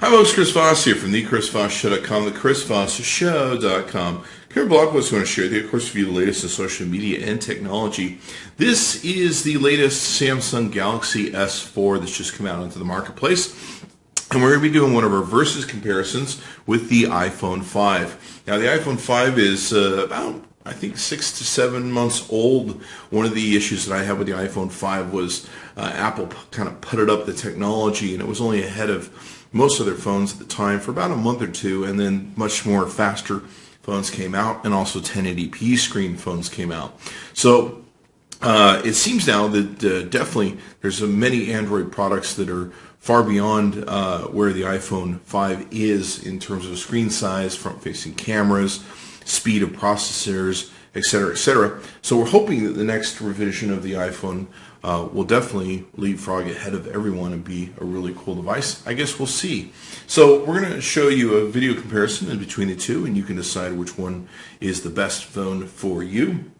Hi folks, Chris Voss here from the ChrisVossShow.com, the ChrisVossShow.com. Here blog post I want to share with you, of course, review the latest in social media and technology. This is the latest Samsung Galaxy S4 that's just come out into the marketplace. And we're going to be doing one of our versus comparisons with the iPhone 5. Now the iPhone 5 is about, I think, 6 to 7 months old. One of the issues that I had with the iPhone 5 was Apple kind of putted up the technology, and it was only ahead of most of their phones at the time for about a month or two, and then much more faster phones came out, and also 1080p screen phones came out. So it seems now that definitely there's many Android products that are far beyond where the iPhone 5 is in terms of screen size, front-facing cameras, speed of processors, etc., etc. So we're hoping that the next revision of the iPhone will definitely leapfrog ahead of everyone and be a really cool device. I guess we'll see. So we're going to show you a video comparison in between the two, and you can decide which one is the best phone for you.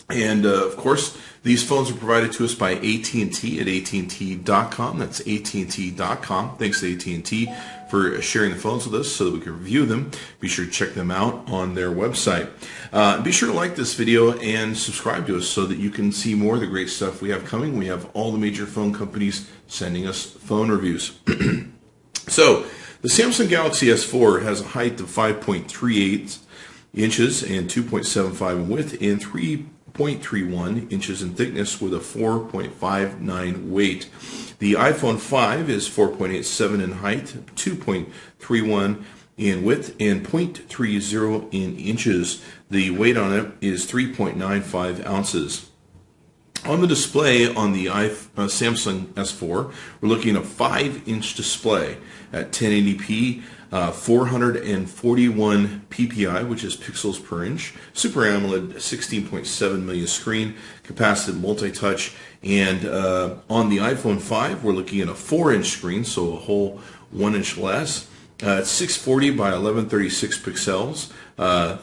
And of course, these phones are provided to us by AT&T at AT&T.com. That's AT&T.com. Thanks to AT&T for sharing the phones with us so that we can review them. Be sure to check them out on their website. Be sure to like this video and subscribe to us so that you can see more of the great stuff we have coming. We have all the major phone companies sending us phone reviews. So, the Samsung Galaxy S4 has a height of 5.38 inches and 2.75 in width and 3.31 inches in thickness with a 4.59 weight. The iPhone 5 is 4.87 in height, 2.31 in width, and 0.30 in inches. The weight on it is 3.95 ounces. On the display on the Samsung S4, we're looking at a 5-inch display at 1080p, 441 ppi, which is pixels per inch, Super AMOLED 16.7 million screen, capacitive multi-touch, and on the iPhone 5, we're looking at a 4-inch screen, so a whole 1 inch less. It's 640 by 1136 pixels,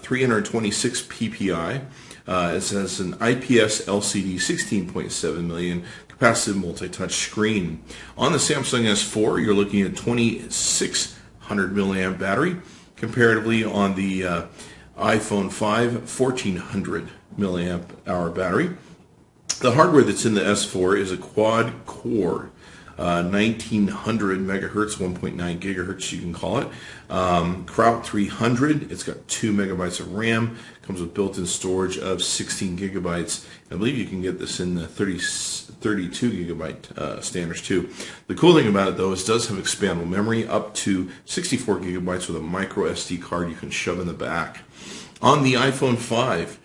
326 ppi. It has an IPS LCD 16.7 million capacitive multi-touch screen. On the Samsung S4, you're looking at 2600 milliamp battery. Comparatively, on the iPhone 5, 1400 milliamp hour battery. The hardware that's in the S4 is a quad-core 1900 megahertz, 1.9 gigahertz you can call it. Kraut 300, it's got 2 megabytes of RAM, comes with built-in storage of 16 gigabytes. I believe you can get this in the 32 gigabyte standards too. The cool thing about it though is it does have expandable memory up to 64 gigabytes with a micro SD card you can shove in the back. On the iPhone 5,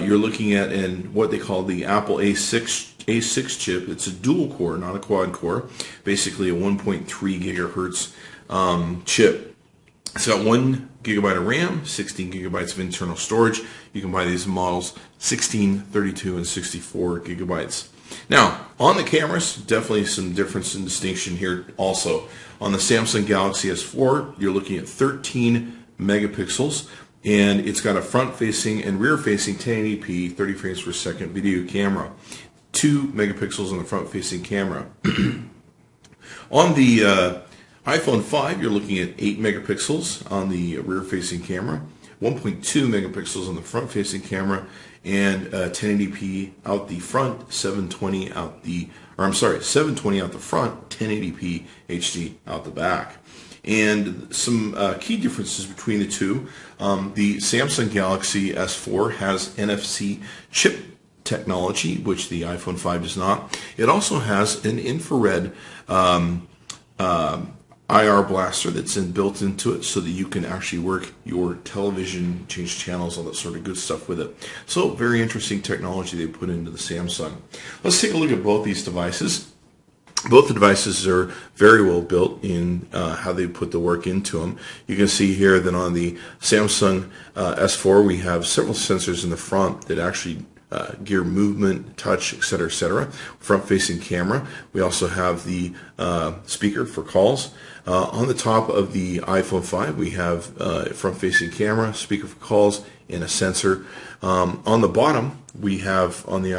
you're looking at what they call the Apple A6 chip. It's a dual core, not a quad core. Basically a 1.3 gigahertz chip. It's got 1 gigabyte of RAM, 16 gigabytes of internal storage. You can buy these models 16, 32, and 64 gigabytes. Now, on the cameras, definitely some difference and distinction here also. On the Samsung Galaxy S4, you're looking at 13 megapixels. And it's got a front-facing and rear-facing 1080p 30 frames per second video camera. 2 megapixels on the front-facing camera. On the iPhone 5, you're looking at 8 megapixels on the rear-facing camera, 1.2 megapixels on the front-facing camera, and 1080p out the front, 720 out the front, 1080p HD out the back. And some key differences between the two. The Samsung Galaxy S4 has NFC chip technology, which the iPhone 5 does not. It also has an infrared IR blaster that's built into it so that you can actually work your television, change channels, all that sort of good stuff with it. So very interesting technology they put into the Samsung. Let's take a look at both these devices. Both the devices are very well built in how they put the work into them. You can see here that on the Samsung S4 we have several sensors in the front that actually gear movement, touch, etc., etc. Front-facing camera. We also have the speaker for calls. On the top of the iPhone 5 we have front-facing camera, speaker for calls, and a sensor. On the bottom we have on the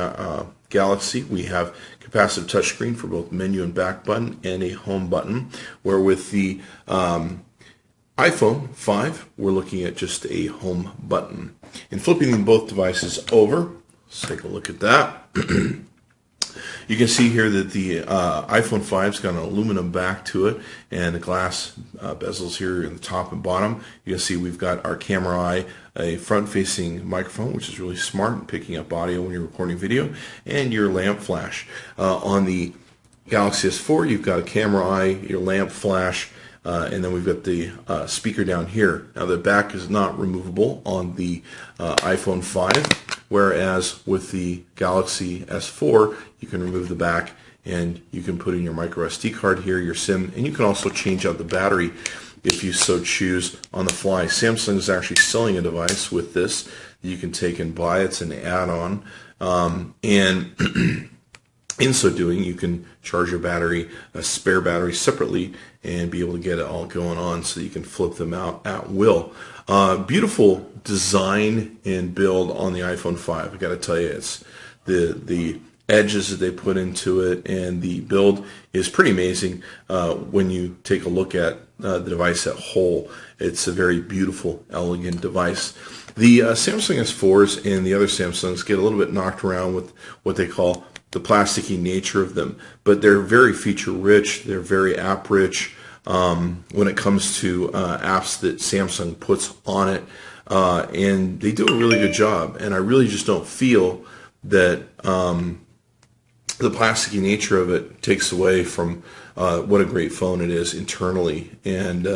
Galaxy, we have capacitive touchscreen for both menu and back button and a home button, where with the iPhone 5, we're looking at just a home button. And flipping both devices over, let's take a look at that. You can see here that the iPhone 5's got an aluminum back to it and the glass bezels here in the top and bottom. You can see we've got our camera eye, a front-facing microphone, which is really smart in picking up audio when you're recording video, and your lamp flash. On the Galaxy S4, you've got a camera eye, your lamp flash, and then we've got the speaker down here. Now the back is not removable on the iPhone 5, whereas with the Galaxy S4, you can remove the back and you can put in your micro SD card here, your SIM, and you can also change out the battery if you so choose on the fly. Samsung is actually selling a device with this that you can take and buy. It's an add-on, and in so doing, you can charge your battery, a spare battery separately, and be able to get it all going on so that you can flip them out at will. Beautiful design and build on the iPhone 5. I got to tell you, it's the edges that they put into it, and the build is pretty amazing when you take a look at the device at whole. It's a very beautiful, elegant device. The Samsung S4s and the other Samsungs get a little bit knocked around with what they call the plasticky nature of them, but they're very feature rich, they're very app rich when it comes to apps that Samsung puts on it, and they do a really good job, and I really just don't feel that the plasticky nature of it takes away from what a great phone it is internally and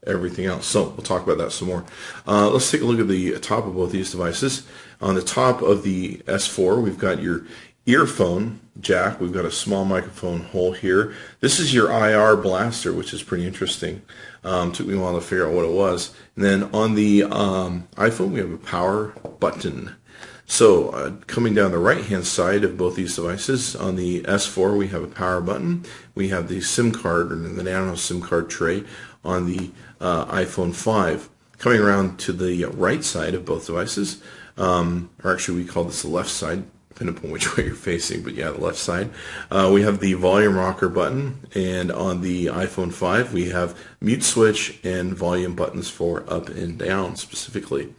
everything else. So we'll talk about that some more. Let's take a look at the top of both these devices. On the top of the S4, we've got your earphone jack. We've got a small microphone hole here. This is your IR blaster, which is pretty interesting. Took me a while to figure out what it was. And then on the iPhone, we have a power button. So coming down the right-hand side of both these devices, on the S4, we have a power button. We have the SIM card, or the nano SIM card tray on the iPhone 5. Coming around to the right side of both devices, or actually we call this the left side, depending upon which way you're facing, but yeah, the left side. We have the volume rocker button, and on the iPhone 5 we have mute switch and volume buttons for up and down specifically.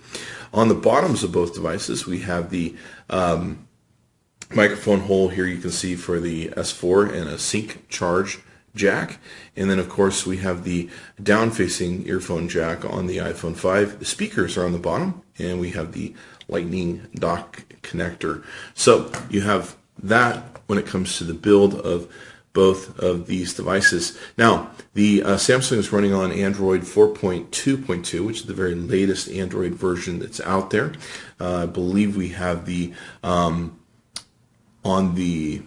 On the bottoms of both devices we have the microphone hole here, you can see, for the S4, and a sync charge jack, and then of course we have the down-facing earphone jack on the iPhone 5. The speakers are on the bottom, and we have the lightning dock connector. So you have that when it comes to the build of both of these devices. Now, the Samsung is running on Android 4.2.2, which is the very latest Android version that's out there. I believe we have the on the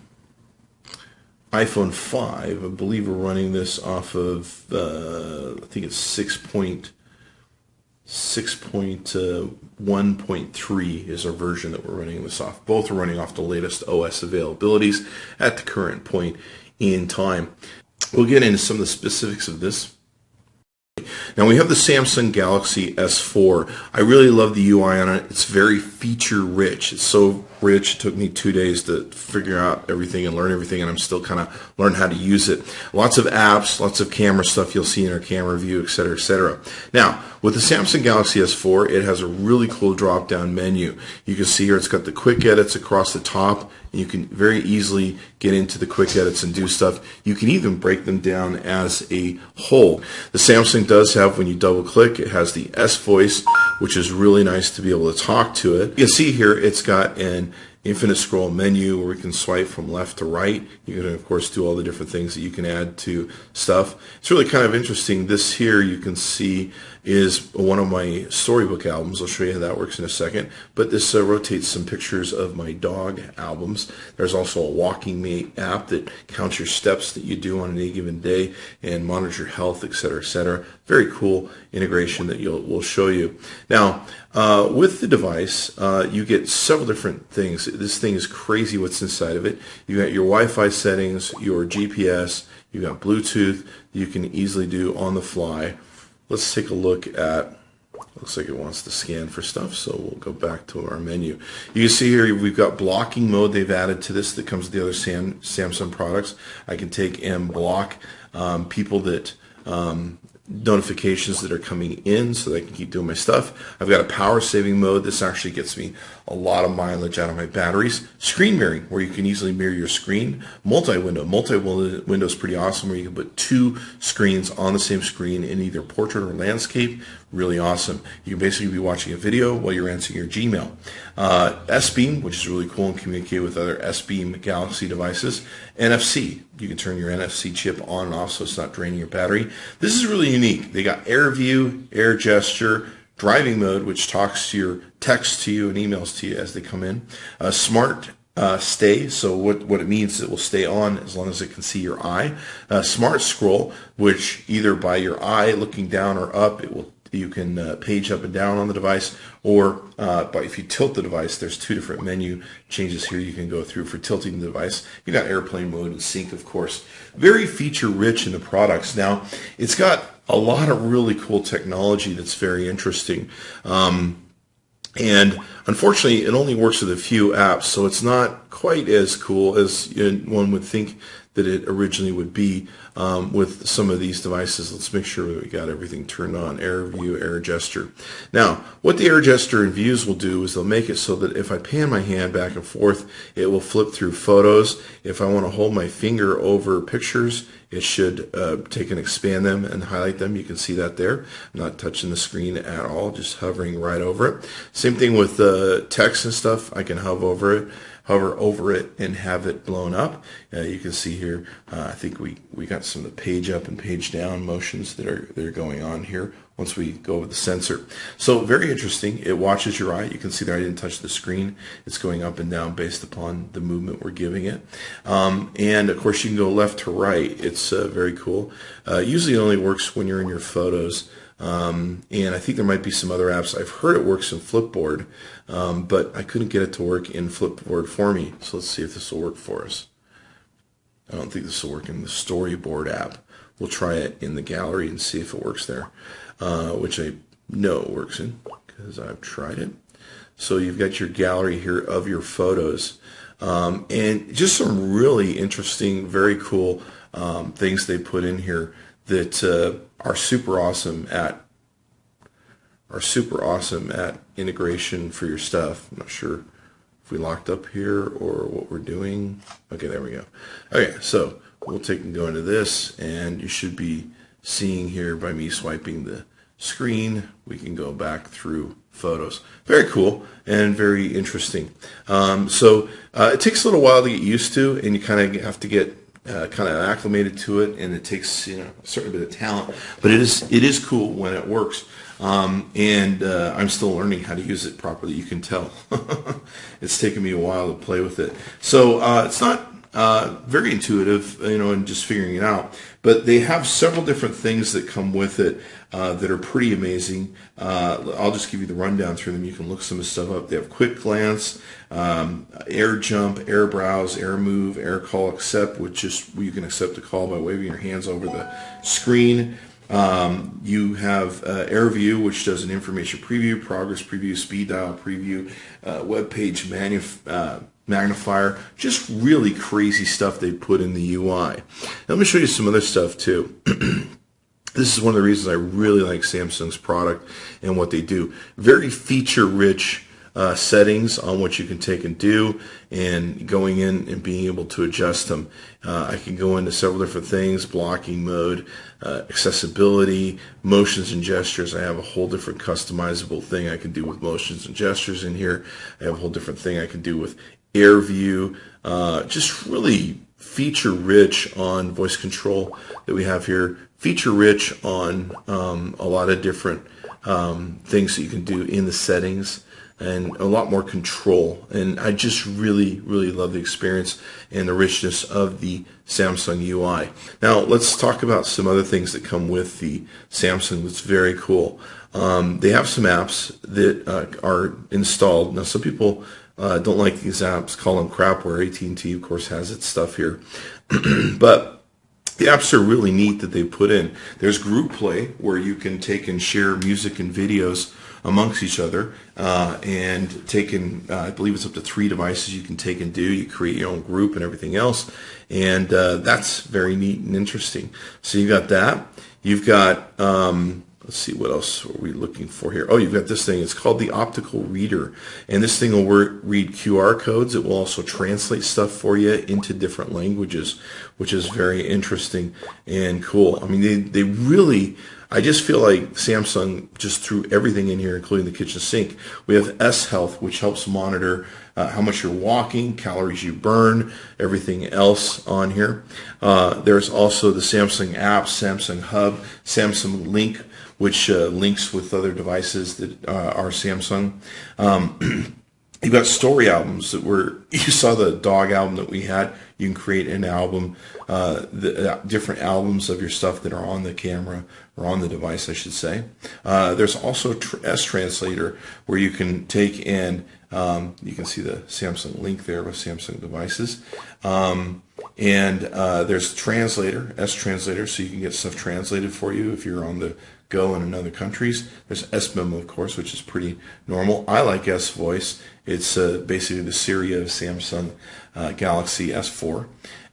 iPhone 5, I believe we're running this off of I think it's 6.1.3 is our version that we're running this off. Both are running off the latest OS availabilities at the current point in time. We'll get into some of the specifics of this. Now we have the Samsung Galaxy S4. I really love the UI on it. It's very feature rich. It's so rich. It took me 2 days to figure out everything and learn everything, and I'm still kind of learning how to use it. Lots of apps, lots of camera stuff you'll see in our camera review, etc., etc. Now, with the Samsung Galaxy S4, it has a really cool drop-down menu. You can see here it's got the quick edits across the top, and you can very easily get into the quick edits and do stuff. You can even break them down as a whole. The Samsung does have, when you double click, it has the S voice, which is really nice to be able to talk to it. You can see here it's got an infinite scroll menu where we can swipe from left to right. You can of course do all the different things that you can add to stuff. It's really kind of interesting. This here you can see is one of my storybook albums. I'll show you how that works in a second. But this rotates some pictures of my dog albums. There's also a walking mate app that counts your steps that you do on any given day and monitors your health, etc., etc. Very cool integration that we'll show you. Now, with the device, you get several different things. This thing is crazy what's inside of it. You got your Wi-Fi settings, your GPS, you got Bluetooth you can easily do on the fly. Let's take a look at Looks like it wants to scan for stuff, so we'll go back to our menu. You can see here we've got blocking mode they've added to this that comes with the other Samsung products. I can take and block people that notifications that are coming in so that I can keep doing my stuff. I've got a power saving mode. This actually gets me a lot of mileage out of my batteries. Screen mirroring, where you can easily mirror your screen. Multi-window. Multi-window is pretty awesome, where you can put two screens on the same screen in either portrait or landscape. Really awesome. You can basically be watching a video while you're answering your Gmail. S-Beam, which is really cool and communicate with other S-Beam Galaxy devices. NFC. You can turn your NFC chip on and off so it's not draining your battery. This is really unique. They got Air View, Air Gesture, driving mode, which talks to your text to you and emails to you as they come in. Smart stay, so what it means is it will stay on as long as it can see your eye. Smart scroll, which either by your eye looking down or up, you can page up and down on the device, or but if you tilt the device, there's two different menu changes here you can go through for tilting the device. You got airplane mode and sync, of course. Very feature rich in the products. Now, it's got a lot of really cool technology that's very interesting. And unfortunately, it only works with a few apps, so it's not quite as cool as one would think that it originally would be with some of these devices. Let's make sure that we got everything turned on. Air View, Air Gesture. Now, what the Air Gesture and Views will do is they'll make it so that if I pan my hand back and forth, it will flip through photos. If I want to hold my finger over pictures, it should take and expand them and highlight them. You can see that there. I'm not touching the screen at all, just hovering right over it. Same thing with text and stuff. I can hover over it and have it blown up. You can see here, I think we got some of the page up and page down motions that are going on here once we go over the sensor. So very interesting. It watches your eye. You can see there I didn't touch the screen. It's going up and down based upon the movement we're giving it. And of course you can go left to right. It's very cool. Usually it only works when you're in your photos. And I think there might be some other apps. I've heard it works in Flipboard, but I couldn't get it to work in Flipboard for me. So let's see if this will work for us. I don't think this will work in the Storyboard app. We'll try it in the gallery and see if it works there, which I know it works in because I've tried it. So you've got your gallery here of your photos, and just some really interesting, very cool things they put in here that are super awesome at integration for your stuff. I'm not sure if we locked up here or what we're doing. Okay, there we go. Okay, so we'll take and go into this, and you should be seeing here by me swiping the screen, we can go back through photos. Very cool and very interesting. It takes a little while to get used to, and you kind of have to get kind of acclimated to it, and it takes a certain bit of talent, but it is cool when it works. I'm still learning how to use it properly. You can tell it's taken me a while to play with it. So it's not very intuitive, and just figuring it out. But they have several different things that come with it that are pretty amazing. I'll just give you the rundown through them. You can look some of the stuff up. They have quick glance, air jump, air browse, air move, air call accept, which is you can accept a call by waving your hands over the screen. You have Air View, which does an information preview, progress preview, speed dial preview, web page magnifier. Just really crazy stuff they put in the UI. Now, let me show you some other stuff too. This is one of the reasons I really like Samsung's product and what they do. Very feature-rich settings on what you can take and do, and going in and being able to adjust them. I can go into several different things: blocking mode, accessibility, motions and gestures. I have a whole different customizable thing I can do with motions and gestures in here. I have a whole different thing I can do with Air View. Just really feature rich on voice control that we have here. Feature rich on a lot of different things that you can do in the settings, and a lot more control. And I just really, really love the experience and the richness of the Samsung UI. Now, let's talk about some other things that come with the Samsung that's very cool. They have some apps that are installed. Now, some people don't like these apps, call them crapware. AT&T, of course, has its stuff here. But The apps are really neat that they put in. There's group play where you can take and share music and videos amongst each other, and take in, I believe it's up to 3 devices you can take and do. You create your own group and everything else, and that's very neat and interesting. So you got that. You've got, let's see, what else are we looking for here? Oh, you've got this thing. It's called the optical reader, and this thing will read QR codes. It will also translate stuff for you into different languages, which is very interesting and cool. I mean, they really, I just feel like Samsung just threw everything in here, including the kitchen sink. We have S Health, which helps monitor how much you're walking, calories you burn, everything else on here. There's also the Samsung apps, Samsung Hub, Samsung Link, which links with other devices that are Samsung. You've got story albums that you saw the dog album that we had. You can create an album, different albums of your stuff that are on the camera, or on the device, I should say. There's also S-Translator, where you can take and, you can see the Samsung link there with Samsung devices. And there's Translator, S-Translator, so you can get stuff translated for you if you're on the go in other countries. There's S-Memo, of course, which is pretty normal. I like S-Voice. It's basically the Siri of Samsung Galaxy S4.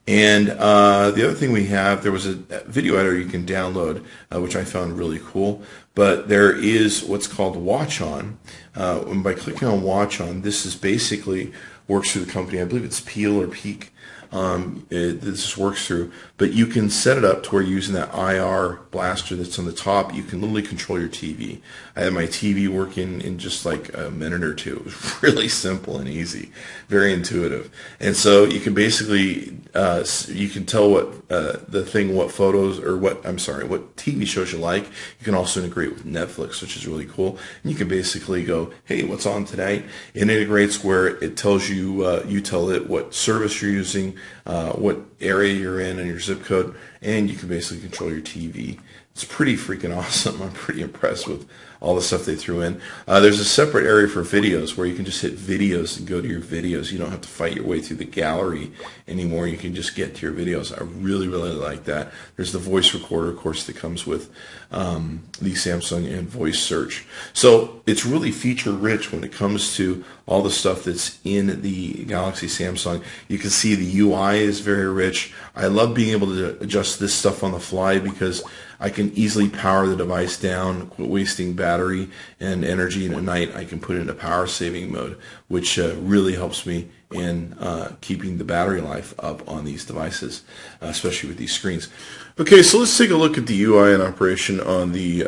And the other thing we have, there was a video editor you can download, which I found really cool. But there is what's called Watch On. And by clicking on Watch On, this is basically works through the company. I believe it's Peel or Peak. This works through, but you can set it up to where you're using that IR blaster that's on the top. You can literally control your TV. I had my TV working in just like a minute or two. It was really simple and easy, very intuitive. And so you can basically, you can tell what what photos, or what TV shows you like. You can also integrate with Netflix, which is really cool. And you can basically go, hey, what's on today? It integrates where it tells you, you tell it what service you're using, what area you're in and your zip code, and you can basically control your TV. It's pretty freaking awesome. I'm pretty impressed with all the stuff they threw in. There's a separate area for videos where you can just hit videos and go to your videos. You don't have to fight your way through the gallery anymore. You can just get to your videos. I really, really like that. There's the voice recorder, of course, that comes with the Samsung and voice search. So it's really feature rich when it comes to all the stuff that's in the Galaxy Samsung. You can see the UI is very rich. I love being able to adjust this stuff on the fly because I can easily power the device down, quit wasting battery and energy, and at night I can put it into power saving mode, which really helps me in keeping the battery life up on these devices, especially with these screens. Okay, so let's take a look at the UI and operation on the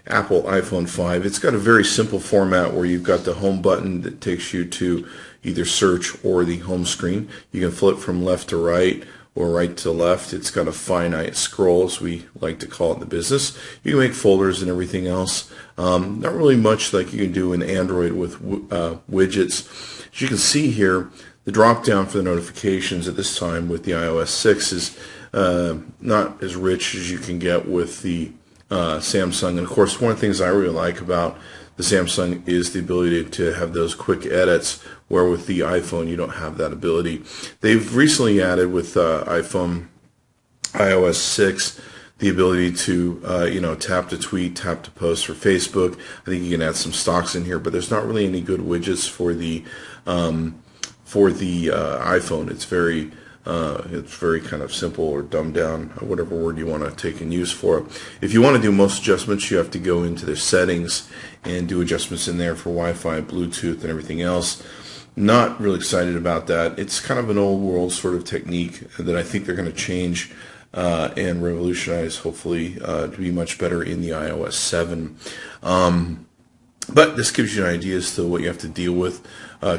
Apple iPhone 5. It's got a very simple format where you've got the home button that takes you to either search or the home screen. You can flip from left to right or right to left. It's got a finite scroll, as we like to call it in the business. You can make folders and everything else. Not really much like you can do in Android with widgets. As you can see here, the drop down for the notifications at this time with the iOS 6 is not as rich as you can get with the Samsung. And of course, one of the things I really like about the Samsung is the ability to have those quick edits, where with the iPhone you don't have that ability. They've recently added with iPhone iOS 6 the ability to tap to tweet, tap to post for Facebook. I think you can add some stocks in here, but there's not really any good widgets for the iPhone. It's very kind of simple or dumbed down, whatever word you want to take and use for it. If you want to do most adjustments, you have to go into their settings and do adjustments in there for Wi-Fi, Bluetooth, and everything else. Not really excited about that. It's kind of an old world sort of technique that I think they're going to change and revolutionize, hopefully, to be much better in the iOS 7. But this gives you an idea as to what you have to deal with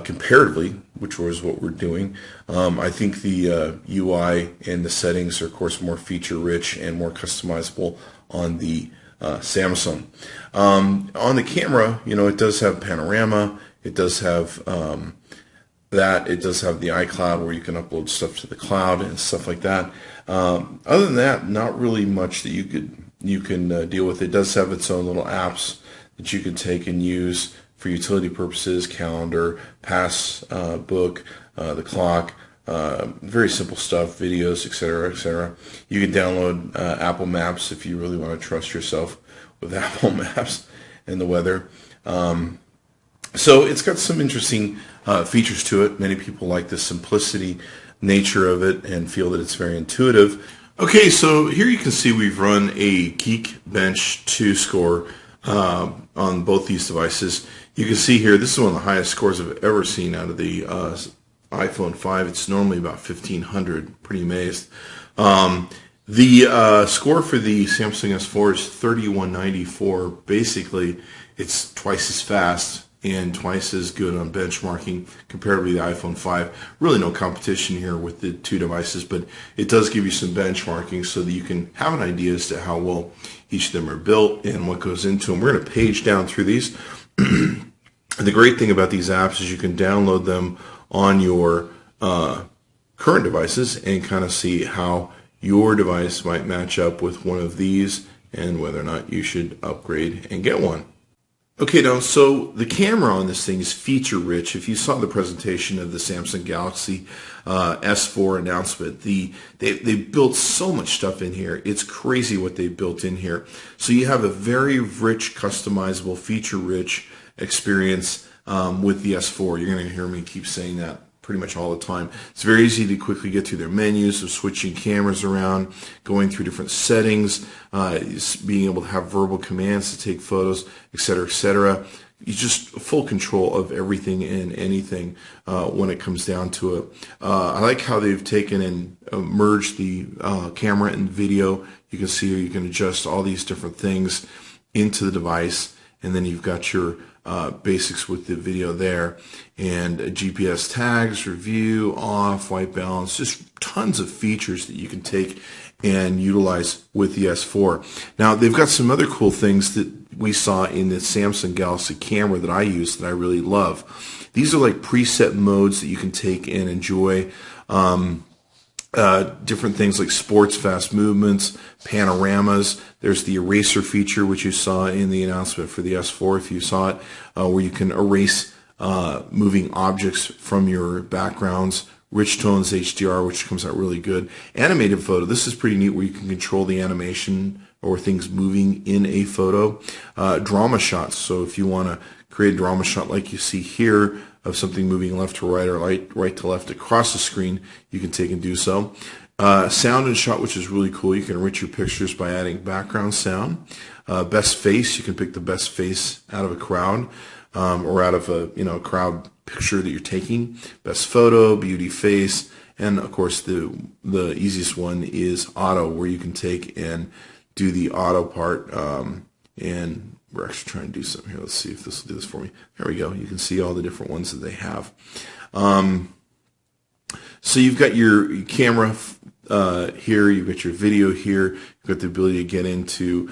comparatively, which was what we're doing. I think the UI and the settings are, of course, more feature-rich and more customizable on the Samsung. On the camera, it does have panorama. It does have that. It does have the iCloud where you can upload stuff to the cloud and stuff like that. Other than that, not really much that you can deal with. It does have its own little apps that you can take and use for utility purposes: calendar, pass book, the clock, very simple stuff, videos, etc., etc. You can download Apple Maps if you really want to trust yourself with Apple Maps and the weather. So it's got some interesting features to it. Many people like the simplicity nature of it and feel that it's very intuitive. Okay, so here you can see we've run a Geekbench 2 score on both these devices. You can see here, this is one of the highest scores I've ever seen out of the iPhone 5. It's normally about 1,500. Pretty amazed. The score for the Samsung S4 is 3194. Basically, it's twice as fast and twice as good on benchmarking compared to the iPhone 5. Really no competition here with the two devices, but it does give you some benchmarking so that you can have an idea as to how well each of them are built and what goes into them. We're going to page down through these. The great thing about these apps is you can download them on your current devices and kind of see how your device might match up with one of these and whether or not you should upgrade and get one. Okay, now, so the camera on this thing is feature-rich. If you saw the presentation of the Samsung Galaxy S4 announcement, they built so much stuff in here. It's crazy what they built in here. So you have a very rich, customizable, feature-rich experience with the S4. You're going to hear me keep saying that pretty much all the time. It's very easy to quickly get through their menus of switching cameras around, going through different settings, being able to have verbal commands to take photos, etc., etc. You just full control of everything and anything when it comes down to it. I like how they've taken and merged the camera and video. You can see you can adjust all these different things into the device, and then you've got your basics with the video there, and GPS tags, review, off, white balance, just tons of features that you can take and utilize with the S4. Now, they've got some other cool things that we saw in the Samsung Galaxy camera that I use that I really love. These are like preset modes that you can take and enjoy. Different things like sports, fast movements, panoramas. There's the eraser feature, which you saw in the announcement for the S4, if you saw it, where you can erase moving objects from your backgrounds. Rich tones HDR, which comes out really good. Animated photo. This is pretty neat, where you can control the animation or things moving in a photo. Drama shots. So if you want to create a drama shot like you see here, of something moving left to right or right to left across the screen, you can take and do so. Sound and shot, which is really cool. You can enrich your pictures by adding background sound. Best face, you can pick the best face out of a crowd or out of a crowd picture that you're taking. Best photo, beauty face, and of course the easiest one is auto, where you can take and do the auto part and we're actually trying to do something here. Let's see if this will do this for me. There we go. You can see all the different ones that they have. So you've got your camera here. You've got your video here. You've got the ability to get into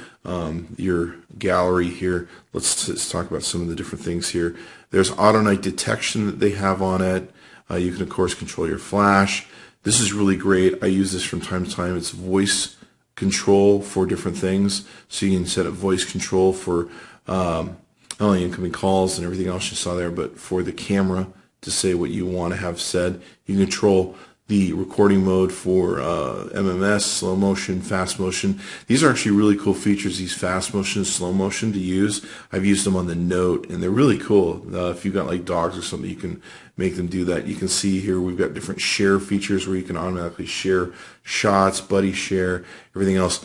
your gallery here. Let's talk about some of the different things here. There's auto night detection that they have on it. You can, of course, control your flash. This is really great. I use this from time to time. It's voice control for different things, so you can set up voice control for not only incoming calls and everything else you saw there, but for the camera to say what you want to have said. You can control the recording mode for MMS, slow motion, fast motion. These are actually really cool features, these fast motion, slow motion, to use. I've used them on the Note, and they're really cool. If you've got like dogs or something, you can make them do that. You can see here we've got different share features where you can automatically share shots, buddy share, everything else.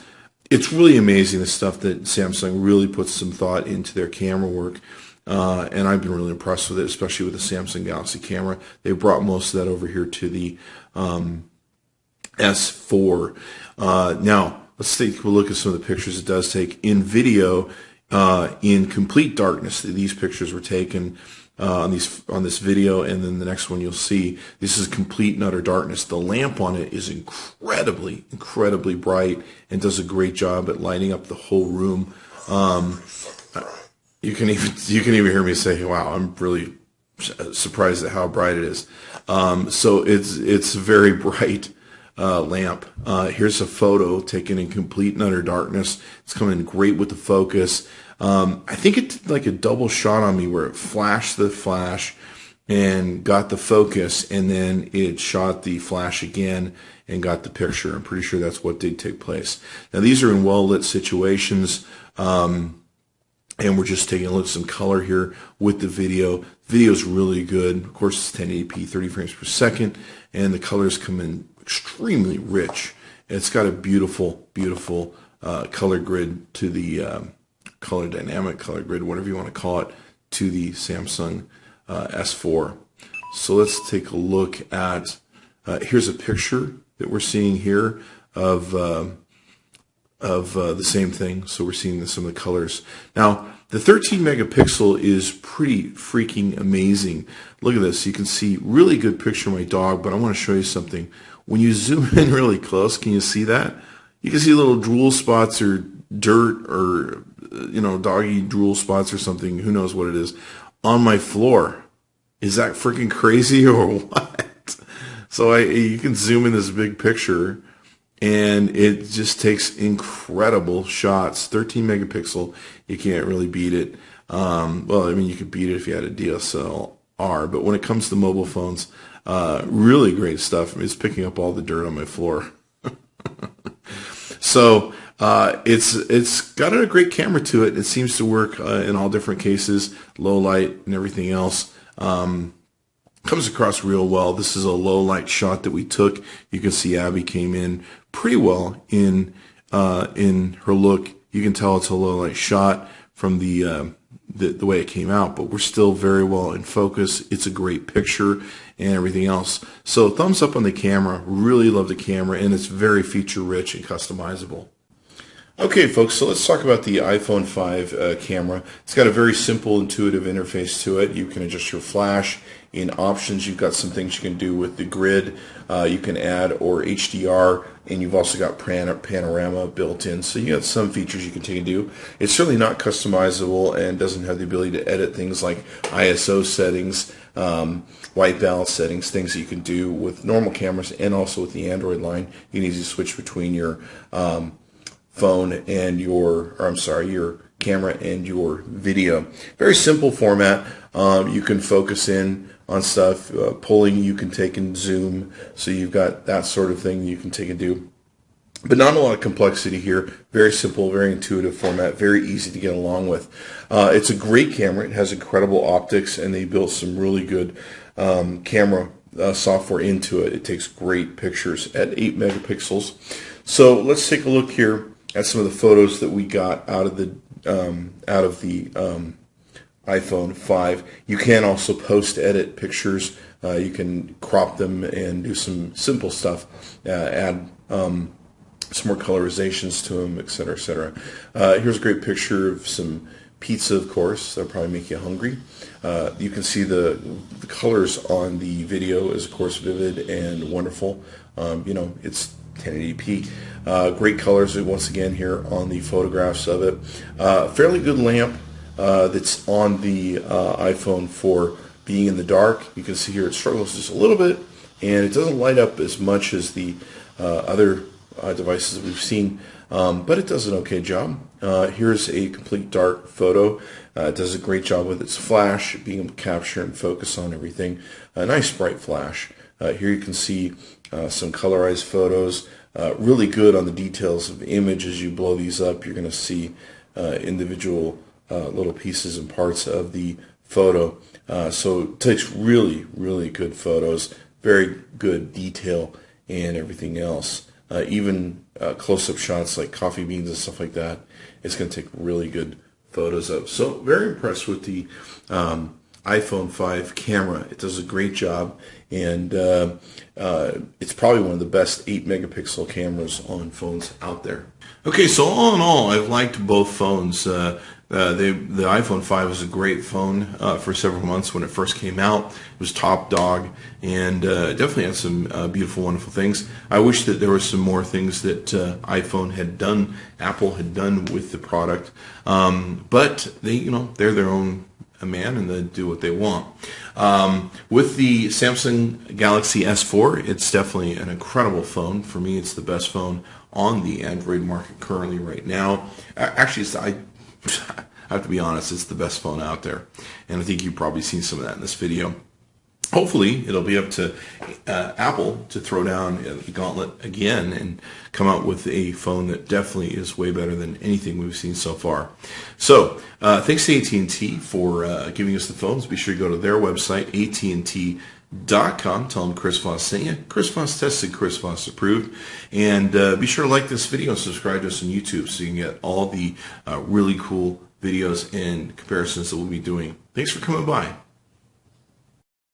It's really amazing, the stuff that Samsung really puts some thought into their camera work. And I've been really impressed with it, especially with the Samsung Galaxy camera. They brought most of that over here to the S4. Now, let's take a look at some of the pictures it does take. In video, in complete darkness, these pictures were taken on this video, and then the next one you'll see, this is complete and utter darkness. The lamp on it is incredibly bright and does a great job at lighting up the whole room. You can even hear me say, "Wow, I'm really surprised at how bright it is." So it's a very bright lamp. Here's a photo taken in complete and utter darkness. It's coming in great with the focus. I think it did like a double shot on me where it flashed the flash, and got the focus, and then it shot the flash again and got the picture. I'm pretty sure that's what did take place. Now these are in well-lit situations, and we're just taking a look at some color here with the video. The video is really good. Of course, it's 1080p, 30 frames per second, and the colors come in extremely rich. It's got a beautiful, beautiful color grid to the color dynamic, color grid, whatever you want to call it, to the Samsung S4. So let's take a look at, here's a picture that we're seeing here of the same thing. So we're seeing some of the colors. Now, the 13 megapixel is pretty freaking amazing. Look at this. You can see really good picture of my dog, but I want to show you something. When you zoom in really close, can you see that? You can see little drool spots or dirt or, you know, doggy drool spots or something. Who knows what it is on my floor. Is that freaking crazy or what? So you can zoom in this big picture, and it just takes incredible shots. 13 megapixel, you can't really beat it. Well, I mean, you could beat it if you had a DSLR, but when it comes to mobile phones, really great stuff. I mean, it's picking up all the dirt on my floor. So it's got a great camera to it. It seems to work in all different cases, low light and everything else. Comes across real well. This is a low light shot that we took. You can see Abby came in pretty well in her look. You can tell it's a low light shot from the way it came out, but we're still very well in focus. It's a great picture and everything else. So thumbs up on the camera. Really love the camera, and it's very feature rich and customizable. Okay, folks, so let's talk about the iPhone 5 camera. It's got a very simple, intuitive interface to it. You can adjust your flash. In options, you've got some things you can do with the grid. You can add or HDR, and you've also got panorama built in. So you got some features you can take and do. It's certainly not customizable and doesn't have the ability to edit things like ISO settings, white balance settings, things that you can do with normal cameras and also with the Android line. You can easily switch between your phone and your camera and your video. Very simple format. You can focus in on stuff. Pulling, you can take and zoom. So you've got that sort of thing you can take and do. But not a lot of complexity here. Very simple, very intuitive format, very easy to get along with. It's a great camera. It has incredible optics, and they built some really good camera software into it. It takes great pictures at 8 megapixels. So let's take a look here at some of the photos that we got out of the iPhone 5. You can also post-edit pictures. You can crop them and do some simple stuff, add some more colorizations to them, etc., etc. Here's a great picture of some pizza, of course. That'll probably make you hungry. You can see the colors on the video is, of course, vivid and wonderful. You know, it's 1080p. Great colors once again here on the photographs of it. Fairly good lamp that's on the iPhone for being in the dark. You can see here it struggles just a little bit, and it doesn't light up as much as the other devices that we've seen, but it does an okay job. Here's a complete dark photo. It does a great job with its flash, being able to capture and focus on everything. A nice bright flash. Here you can see some colorized photos. Really good on the details of the image. As you blow these up, you're going to see individual little pieces and parts of the photo. So it takes really, really good photos. Very good detail and everything else. Even close-up shots like coffee beans and stuff like that, it's going to take really good photos of. So very impressed with the iPhone 5 camera. It does a great job, and it's probably one of the best 8 megapixel cameras on phones out there. Okay, so all in all, I've liked both phones. The iPhone 5 was a great phone for several months when it first came out. It was top dog, and definitely had some beautiful, wonderful things. I wish that there were some more things that iPhone had done, Apple had done with the product, but they, they're their own man, and they do what they want. With the Samsung Galaxy S4, it's definitely an incredible phone. For me, it's the best phone on the Android market currently right now. Actually, I have to be honest, it's the best phone out there, and I think you've probably seen some of that in this video. hopefully it'll be up to Apple to throw down the gauntlet again and come out with a phone that definitely is way better than anything we've seen so far. So thanks to AT&T for giving us the phones. Be sure to go to their website, AT&T.com. Tell them Chris Voss sent you. Chris Voss tested, Chris Voss approved. And be sure to like this video and subscribe to us on YouTube so you can get all the really cool videos and comparisons that we'll be doing. Thanks for coming by.